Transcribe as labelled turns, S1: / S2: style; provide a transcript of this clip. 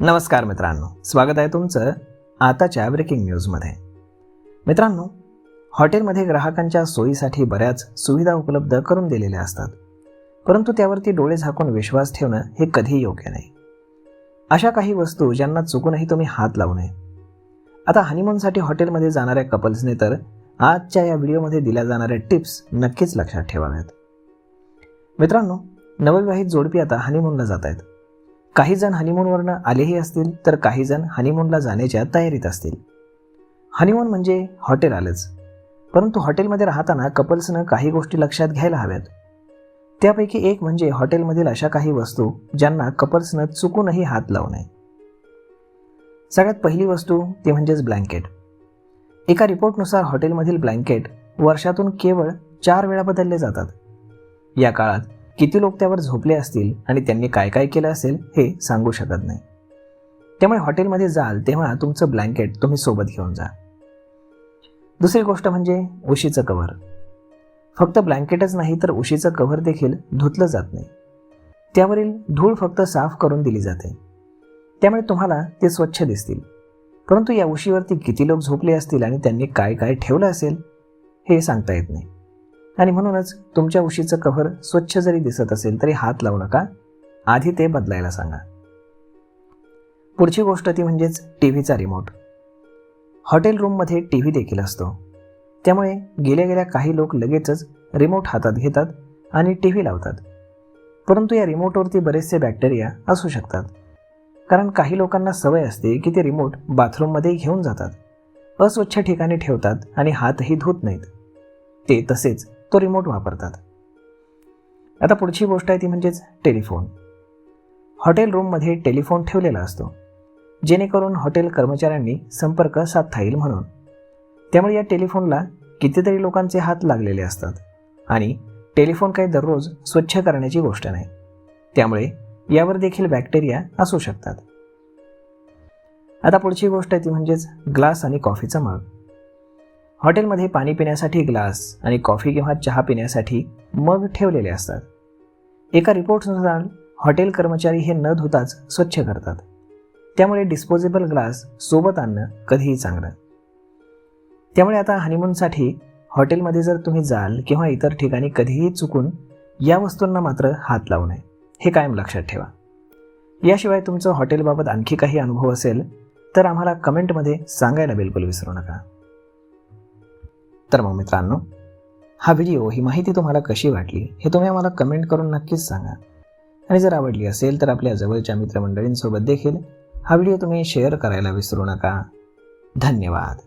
S1: नमस्कार मित्रांनो, स्वागत आहे तुमचं आताच्या ब्रेकिंग न्यूजमध्ये. मित्रांनो, हॉटेलमध्ये ग्राहकांच्या सोयीसाठी बऱ्याच सुविधा उपलब्ध करून दिलेल्या असतात, परंतु त्यावरती डोळे झाकून विश्वास ठेवणं हे कधीही योग्य नाही. अशा काही वस्तू ज्यांना चुकूनही तुम्ही हात लावू नये. आता हनीमूनसाठी हॉटेलमध्ये जाणाऱ्या कपल्सने तर आजच्या या व्हिडिओमध्ये दिल्या जाणाऱ्या टिप्स नक्कीच लक्षात ठेवाव्यात. मित्रांनो, नवविवाहित जोडपी आता हनीमूनला जात आहेत. काही जण हनीमूनवरनं आलेही असतील, तर काही जण हनीमूनला जाण्याच्या तयारीत असतील. हनीमून म्हणजे हॉटेल आलंच, परंतु हॉटेलमध्ये राहताना कपल्सनं काही गोष्टी लक्षात घ्यायला हव्यात. त्यापैकी एक म्हणजे हॉटेलमधील अशा काही वस्तू ज्यांना कपल्सनं चुकूनही हात लावू नये. सगळ्यात पहिली वस्तू ती म्हणजेच ब्लँकेट. एका रिपोर्टनुसार हॉटेलमधील ब्लँकेट वर्षातून केवळ 4 वेळा बदलले जातात. या काळात किती लोक त्यावर झोपले असतील आणि त्यांनी काय काय केलं असेल हे सांगू शकत नाही. त्यामुळे हॉटेलमध्ये जाल तेव्हा तुमचं ब्लँकेट तुम्ही सोबत घेऊन जा. दुसरी गोष्ट म्हणजे उशीचं कव्हर. फक्त ब्लँकेटच नाही तर उशीचं कव्हर देखील धुतलं जात नाही. त्यावरील धूळ फक्त साफ करून दिली जाते, त्यामुळे तुम्हाला ते स्वच्छ दिसतील, परंतु या उशीवरती किती लोक झोपले असतील आणि त्यांनी काय काय ठेवलं असेल हे सांगता येत नाही. आणि म्हणूनच तुमच्या उशीचं कव्हर स्वच्छ जरी दिसत असेल तरी हात लावू नका, आधी ते बदलायला सांगा. पुढची गोष्ट ती म्हणजेच टीव्हीचा रिमोट. हॉटेल रूममध्ये टीव्ही देखील असतो, त्यामुळे गेल्या काही लोक लगेचच रिमोट हातात घेतात आणि टीव्ही लावतात. परंतु या रिमोटवरती बरेचसे बॅक्टेरिया असू शकतात, कारण काही लोकांना सवय असते की ते रिमोट बाथरूममध्ये घेऊन जातात, अस्वच्छ ठिकाणी ठेवतात आणि हातही धुत नाहीत. ते तसेच तो रिमोट वापरतात. आता पुढची गोष्ट आहे ती म्हणजेच टेलिफोन. हॉटेल रूममध्ये टेलिफोन ठेवलेला असतो, जेणेकरून हॉटेल कर्मचाऱ्यांनी संपर्क साधता येईल म्हणून. त्यामुळे या टेलिफोनला कितीतरी लोकांचे हात लागलेले असतात आणि टेलिफोन काही दररोज स्वच्छ करण्याची गोष्ट नाही, त्यामुळे यावर देखील बॅक्टेरिया असू शकतात. आता पुढची गोष्ट आहे ती म्हणजेच ग्लास आणि कॉफीचा मग. हॉटेलमध्ये पाणी पिण्यासाठी ग्लास आणि कॉफी किंवा चहा पिण्यासाठी मग ठेवलेले असतात. एका रिपोर्टनुसार हॉटेल कर्मचारी हे न धुताच स्वच्छ करतात, त्यामुळे डिस्पोजेबल ग्लास सोबत आणणं कधीही चांगलं. त्यामुळे आता हनीमूनसाठी हॉटेलमध्ये जर तुम्ही जाल किंवा इतर ठिकाणी कधीही चुकून या वस्तूंना मात्र हात लावू नये, हे कायम लक्षात ठेवा. याशिवाय तुमचं हॉटेलबाबत आणखी काही अनुभव असेल तर आम्हाला कमेंटमध्ये सांगायला बिलकुल विसरू नका. तर मग मित्रांनो, हा व्हिडिओ, ही माहिती तुम्हाला कशी वाटली हे तुम्ही आम्हाला कमेंट करून नक्कीच सांगा. आणि जर आवडली असेल तर आपल्या जवळच्या मित्रमंडळींसोबत देखील हा व्हिडिओ तुम्ही शेअर करायला विसरू नका. धन्यवाद.